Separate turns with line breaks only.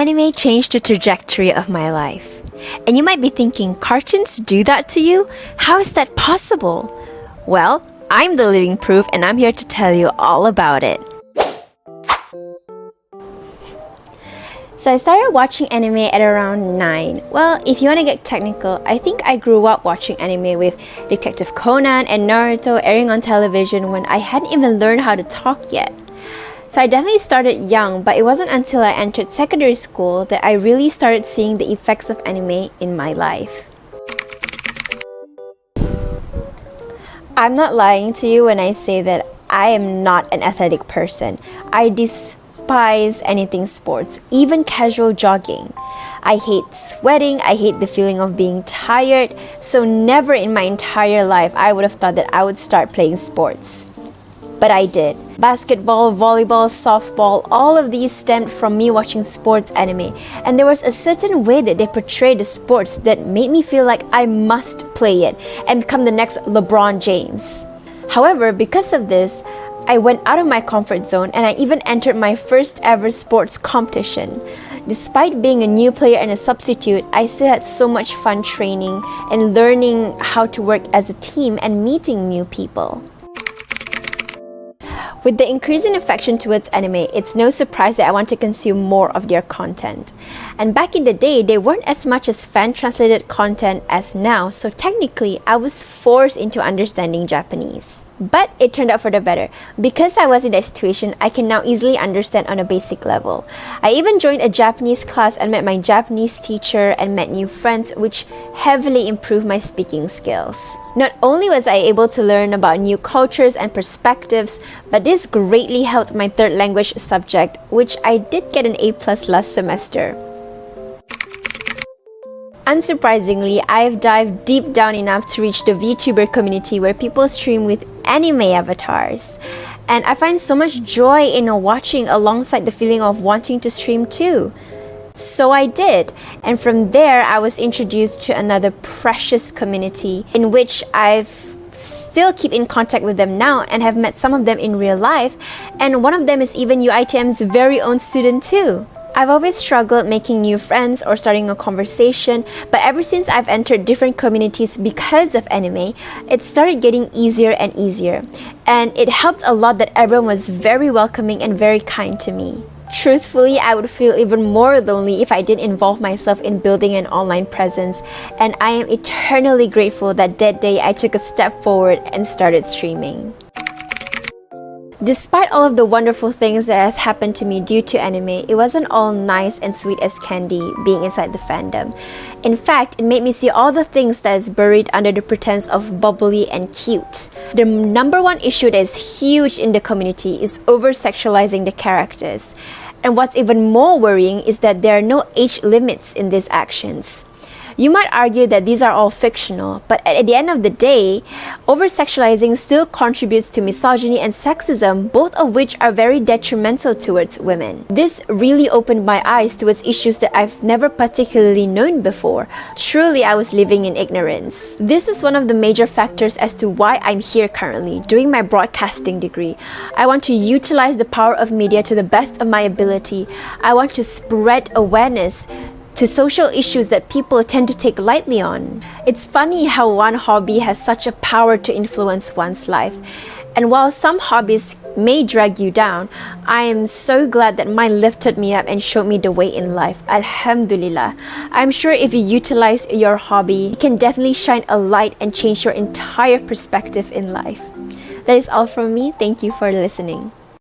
Anime changed the trajectory of my life. And you might be thinking, cartoons do that to you? How is that possible? Well, I'm the living proof and I'm here to tell you all about it. So I started watching anime at around 9. Well, if you want to get technical, I think I grew up watching anime with Detective Conan and Naruto airing on television when I hadn't even learned how to talk yet. So I definitely started young, but it wasn't until I entered secondary school that I really started seeing the effects of anime in my life. I'm not lying to you when I say that I am not an athletic person. I despise anything sports, even casual jogging. I hate sweating, I hate the feeling of being tired, so never in my entire life I would have thought that I would start playing sports. But I did. Basketball, volleyball, softball, all of these stemmed from me watching sports anime. And there was a certain way that they portrayed the sports that made me feel like I must play it and become the next LeBron James. However, because of this, I went out of my comfort zone and I even entered my first ever sports competition. Despite being a new player and a substitute, I still had so much fun training and learning how to work as a team and meeting new people. With the increasing affection towards anime, it's no surprise that I want to consume more of their content. And back in the day, they weren't as much as fan-translated content as now, so technically, I was forced into understanding Japanese. But it turned out for the better. Because I was in that situation, I can now easily understand on a basic level. I even joined a Japanese class and met my Japanese teacher and met new friends, which heavily improved my speaking skills. Not only was I able to learn about new cultures and perspectives, but this greatly helped my third language subject, which I did get an A+ last semester. Unsurprisingly, I've dived deep down enough to reach the VTuber community where people stream with anime avatars. And I find so much joy in watching alongside the feeling of wanting to stream too. So I did, and from there I was introduced to another precious community in which I've still keep in contact with them now and have met some of them in real life, and one of them is even UITM's very own student too. I've always struggled making new friends or starting a conversation, but ever since I've entered different communities because of anime, it started getting easier and easier. And it helped a lot that everyone was very welcoming and very kind to me. Truthfully, I would feel even more lonely if I didn't involve myself in building an online presence, and I am eternally grateful that day I took a step forward and started streaming. Despite all of the wonderful things that has happened to me due to anime, it wasn't all nice and sweet as candy being inside the fandom. In fact, it made me see all the things that is buried under the pretense of bubbly and cute. The number one issue that is huge in the community is over-sexualizing the characters. And what's even more worrying is that there are no age limits in these actions. You might argue that these are all fictional, but at the end of the day, over-sexualizing still contributes to misogyny and sexism, both of which are very detrimental towards women. This really opened my eyes towards issues that I've never particularly known before. Truly, I was living in ignorance. This is one of the major factors as to why I'm here currently, doing my broadcasting degree. I want to utilize the power of media to the best of my ability. I want to spread awareness to social issues that people tend to take lightly on. It's funny how one hobby has such a power to influence one's life. And while some hobbies may drag you down, I am so glad that mine lifted me up and showed me the way in life. Alhamdulillah. I'm sure if you utilize your hobby, it can definitely shine a light and change your entire perspective in life. That is all from me. Thank you for listening.